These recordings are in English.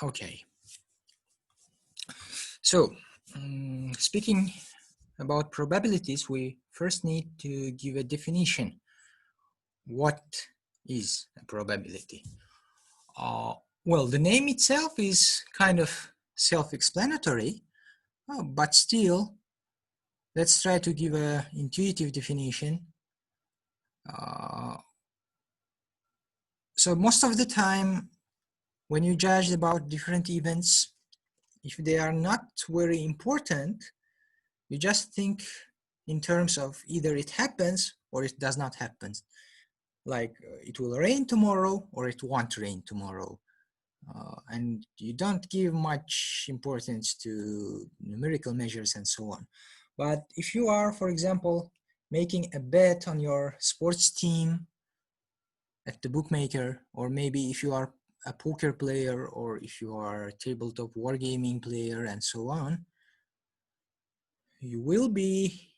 Okay, so speaking about probabilities, we first need to give a definition. What is a probability? Well, the name itself is kind of self-explanatory, but still, let's try to give an intuitive definition. So most of the time, when you judge about different events, if they are not very important, you just think in terms of either it happens or it does not happen. Like it will rain tomorrow or it won't rain tomorrow. And you don't give much importance to numerical measures and so on. But if you are, for example, making a bet on your sports team at the bookmaker, or maybe if you are a poker player, or if you are a tabletop wargaming player and so on, you will be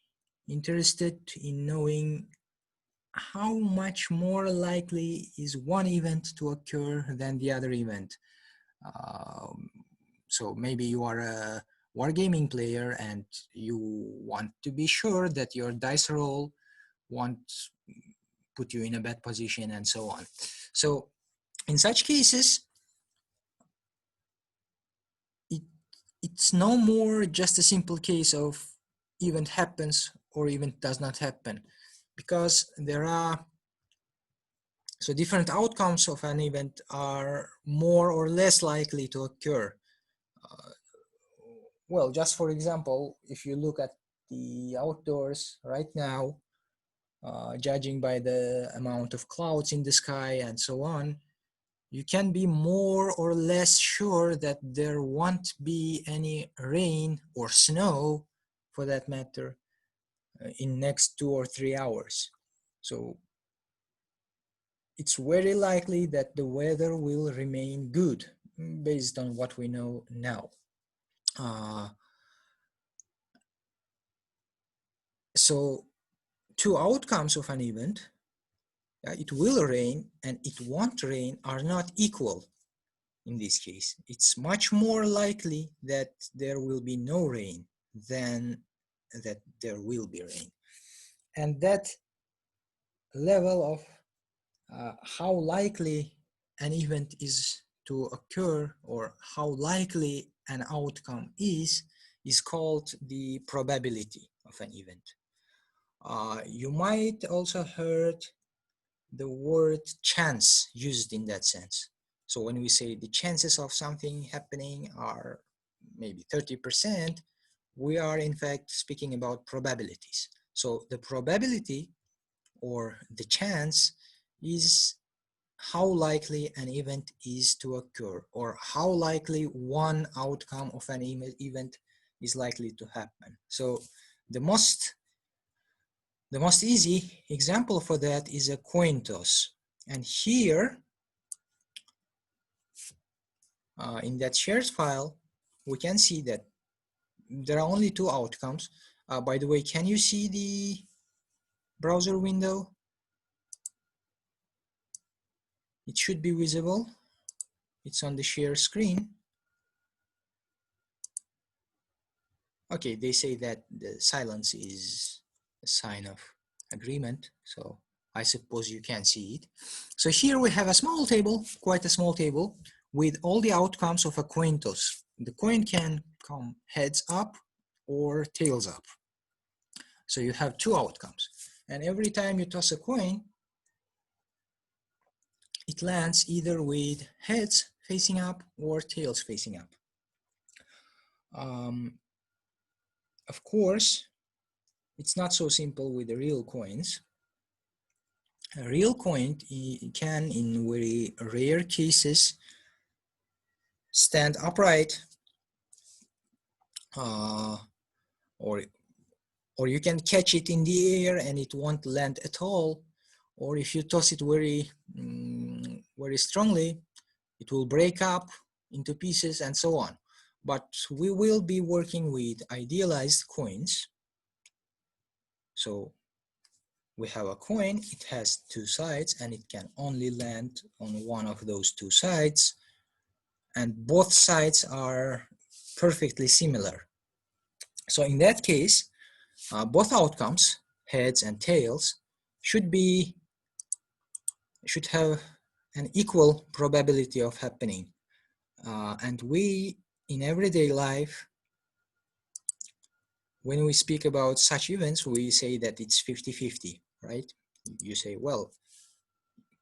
interested in knowing how much more likely is one event to occur than the other event. So maybe you are a wargaming player and you want to be sure that your dice roll won't put you in a bad position and so on. So in such cases, it's no more just a simple case of event happens or event does not happen, because there are different outcomes of an event are more or less likely to occur. Well, just for example, if you look at the outdoors right now, judging by the amount of clouds in the sky and so on, you can be more or less sure that there won't be any rain or snow, for that matter, in next 2 or 3 hours. So it's very likely that the weather will remain good based on what we know now. So two outcomes of an event, it will rain and it won't rain, are not equal. In this case, it's much more likely that there will be no rain than that there will be rain. And that level of how likely an event is to occur, or how likely an outcome is called the probability of an event. You might also heard the word chance used in that sense. So when we say the chances of something happening are maybe 30%, we are in fact speaking about probabilities. So the probability or the chance is how likely an event is to occur, or how likely one outcome of an event is likely to happen. So the most easy example for that is a coin toss. And here, in that shares file, we can see that there are only two outcomes. By the way, can you see the browser window? It should be visible. It's on the share screen. Okay, they say that the silence is a sign of agreement, so I suppose you can see it. So here we have a small table, quite a small table, with all the outcomes of a coin toss. The coin can come heads up or tails up. So you have two outcomes. And every time you toss a coin, it lands either with heads facing up or tails facing up. Of course, it's not so simple with the real coins. A real coin can, in very rare cases, stand upright, or you can catch it in the air and it won't land at all. Or if you toss it very strongly, it will break up into pieces and so on. But we will be working with idealized coins. So we have a coin, it has two sides and it can only land on one of those two sides. and both sides are perfectly similar. So in that case, both outcomes, heads and tails, should have an equal probability of happening. And we, in everyday life, when we speak about such events, we say that it's 50-50, right? You say, well,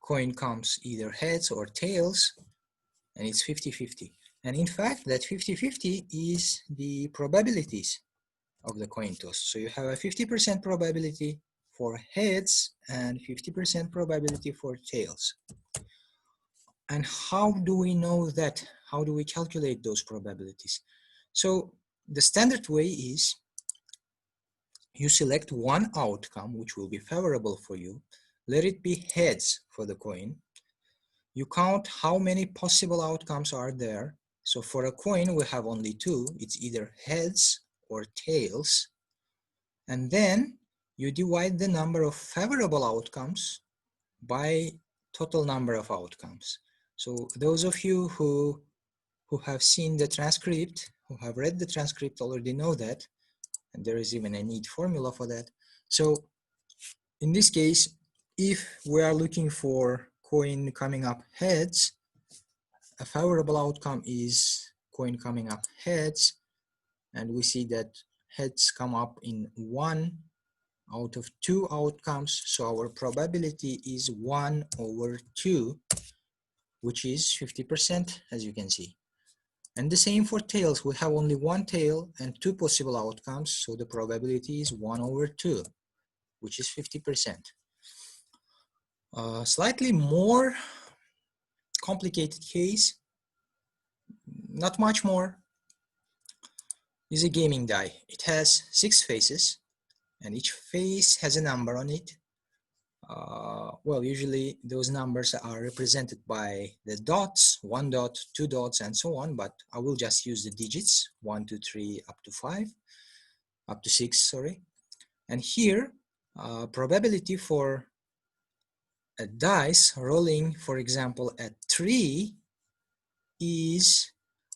coin comes either heads or tails, and it's 50-50. And in fact, that 50-50 is the probabilities of the coin toss. So you have a 50% probability for heads and 50% probability for tails. And how do we know that? How do we calculate those probabilities? So the standard way is you select one outcome which will be favorable for you, let it be heads for the coin. You count how many possible outcomes are there. So for a coin, we have only two. It's either heads or tails. And then you divide the number of favorable outcomes by total number of outcomes. So those of you who have seen the transcript, who have read the transcript, already know that, and there is even a neat formula for that. So in this case, if we are looking for coin coming up heads, a favorable outcome is coin coming up heads, and we see that heads come up in 1 out of 2 outcomes, so our probability is 1/2, which is 50%, as you can see. And the same for tails. We have only one tail and 2 possible outcomes, so the probability is 1/2, which is 50%. Slightly more complicated case, not much more, is a gaming die. It has 6 faces, and each face has a number on it. Well, usually those numbers are represented by the dots, 1 dot, 2 dots, and so on, but I will just use the digits, 1, 2, 3, up to 5, up to 6, sorry. And here, probability for a dice rolling, for example, at 3 is,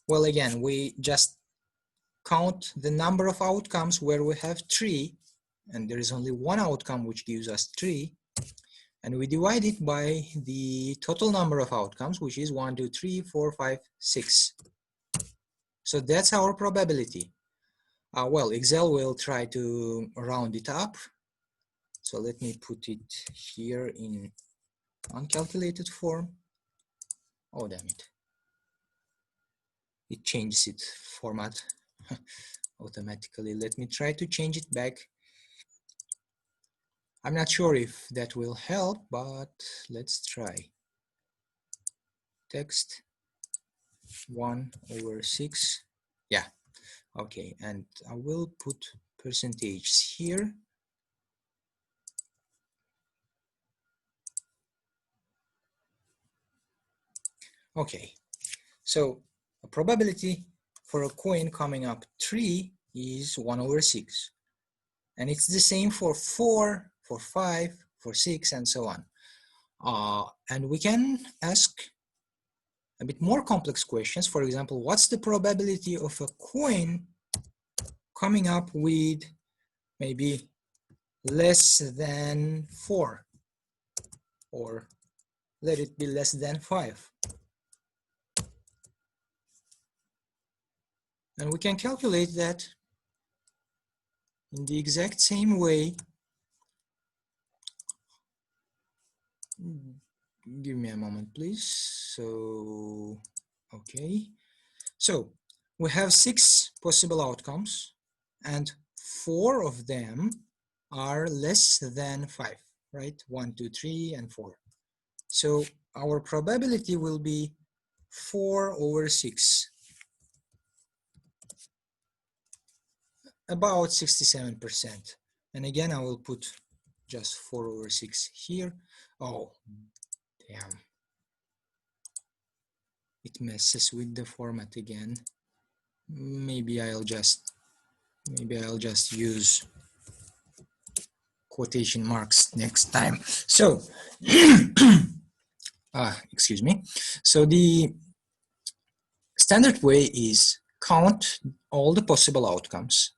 well, again, we just count the number of outcomes where we have 3, and there is only one outcome which gives us 3, and we divide it by the total number of outcomes, which is 1, 2, 3, 4, 5, 6. So that's our probability. Well, Excel will try to round it up. So let me put it here in uncalculated form. Oh, damn it. It changes its format automatically. Let me try to change it back. I'm not sure if that will help, but let's try. Text 1/6. Yeah, okay, and I will put percentages here. Okay, so a probability for a coin coming up 3 is 1/6. And it's the same for 4, for 5, for 6, and so on. And we can ask a bit more complex questions. For example, what's the probability of a coin coming up with maybe less than 4, or let it be less than 5? And we can calculate that in the exact same way. Give me a moment, please. So, okay. So we have 6 possible outcomes, and 4 of them are less than 5, right? 1, 2, 3, and 4. So our probability will be 4/6, about 67%. And again, I will put just 4/6 here. Oh, damn. It messes with the format again. Maybe I'll just use quotation marks next time. So, excuse me. So standard way is count all the possible outcomes,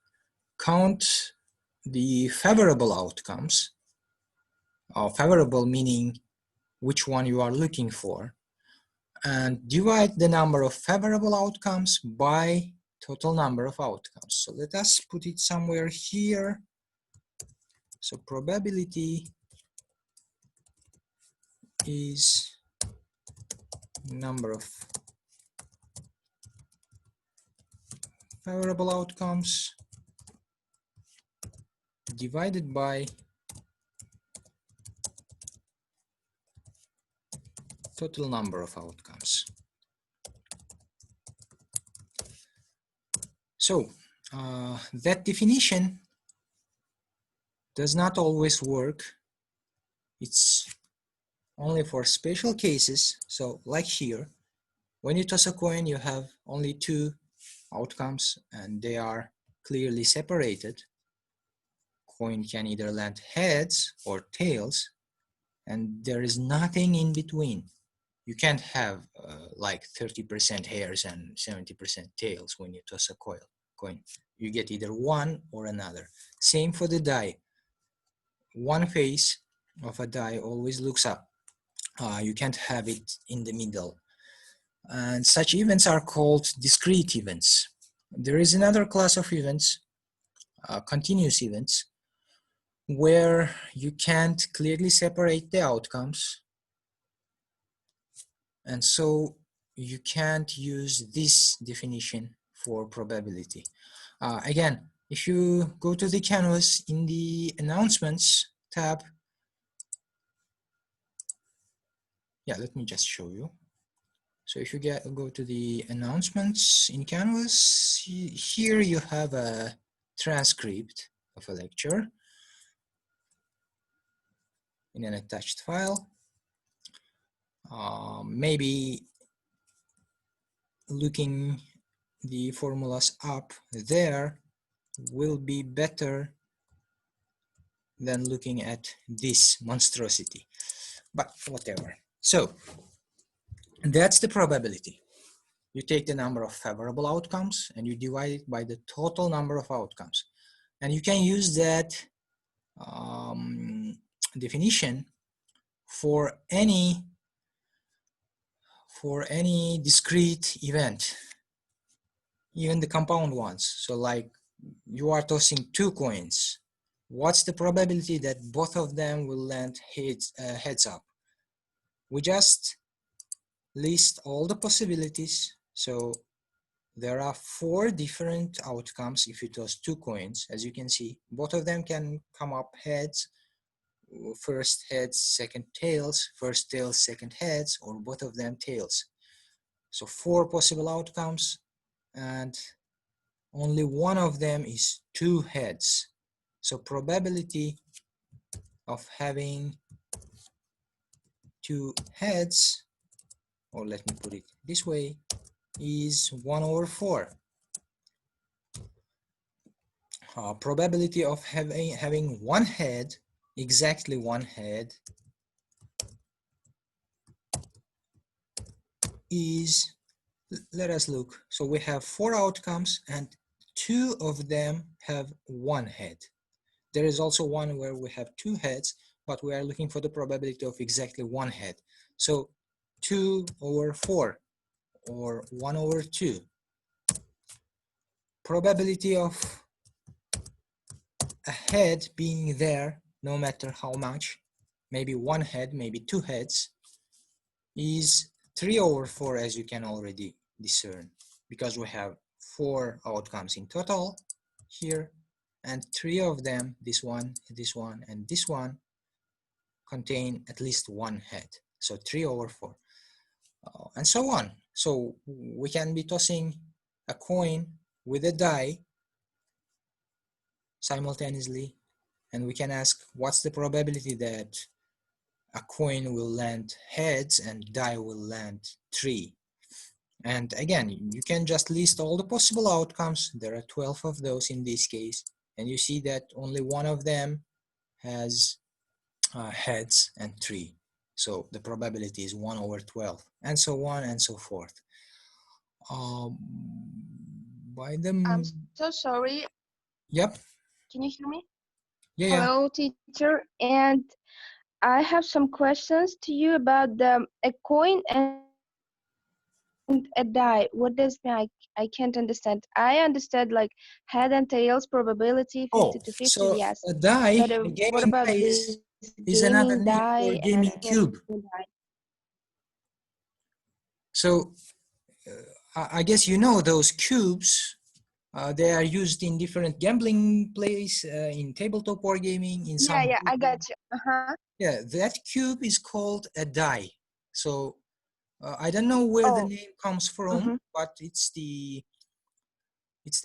count the favorable outcomes, favorable meaning which one you are looking for, and divide the number of favorable outcomes by total number of outcomes. So let us put it somewhere here. So probability is number of favorable outcomes divided by total number of outcomes. So that definition does not always work. It's only for special cases. So like here, when you toss a coin, you have only two outcomes and they are clearly separated. Coin can either land heads or tails, and there is nothing in between. You can't have like 30% hairs and 70% tails when you toss a coin. You get either one or another. Same for the die. One face of a die always looks up. You can't have it in the middle. And such events are called discrete events. There is another class of events, continuous events, where you can't clearly separate the outcomes, and so you can't use this definition for probability. Again, if you go to the canvas in the announcements tab, let me just show you. So if you go to the announcements in canvas, here you have a transcript of a lecture in an attached file. Maybe looking the formulas up there will be better than looking at this monstrosity, but whatever. So that's the probability. You take the number of favorable outcomes and you divide it by the total number of outcomes, and you can use that definition for any discrete event, even the compound ones. So like you are tossing two coins, what's the probability that both of them will land heads up? We just list all the possibilities. So there are 4 different outcomes if you toss 2 coins. As you can see, both of them can come up heads, first heads, second tails, first tails, second heads, or both of them tails. So 4 possible outcomes, and only one of them is 2 heads. So probability of having 2 heads, or let me put it this way, is 1/4. Probability of having one head, exactly one head, is, let us look. So we have 4 outcomes and 2 of them have one head. There is also one where we have 2 heads, but we are looking for the probability of exactly one head. So 2/4 or 1/2. Probability of a head being there, no matter how much, maybe one head, maybe 2 heads, is 3/4, as you can already discern, because we have 4 outcomes in total here, and 3 of them, this one, and this one, contain at least one head. So 3/4, and so on. So we can be tossing a coin with a die simultaneously, and we can ask what's the probability that a coin will land heads and die will land 3. And again, you can just list all the possible outcomes. There are 12 of those in this case, and you see that only one of them has heads and 3. So the probability is 1/12, and so on and so forth. Um, by I'm the, so sorry. yep, Can you hear me? yeah, yeah. Hello, teacher. And I have some questions to you about a coin and a die. What does mean? I can't understand. I understood like head and tails, probability 50 to 50, yes. Oh, so But a what die, about a this gaming die gaming die is and another name small for gaming gaming die? cube. So I guess you know those cubes. They are used in different gambling plays, in tabletop wargaming, in Yeah, some. yeah, I got you. Uh-huh. Yeah, that cube is called a die. So I don't know where the Oh, name comes from, mm-hmm. but it's the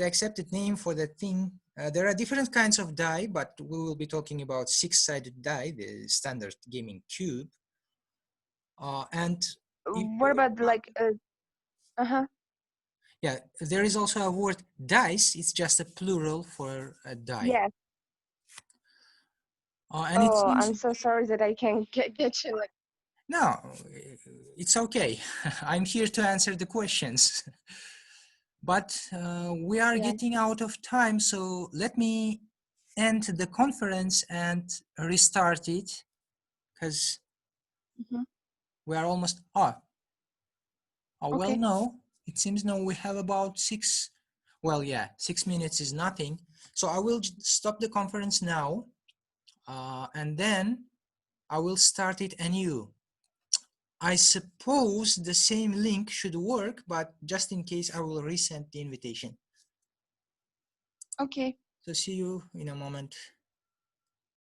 accepted name for that thing. There are different kinds of die, but we will be talking about six-sided die, the standard gaming cube. And if What you, about like uh-huh. yeah, there is also a word dice. It's just a plural for a die. Yes. And it Oh, seems, I'm so sorry that I can't get you like no, it's okay. I'm here to answer the questions. But we are yeah. getting out of time, so let me end the conference and restart it, because Mm-hmm. we are almost, well, Okay. no, it seems no, we have about well, yeah, 6 minutes is nothing. So I will stop the conference now, and then I will start it anew. I suppose the same link should work, but just in case, I will resend the invitation. Okay. So see you in a moment.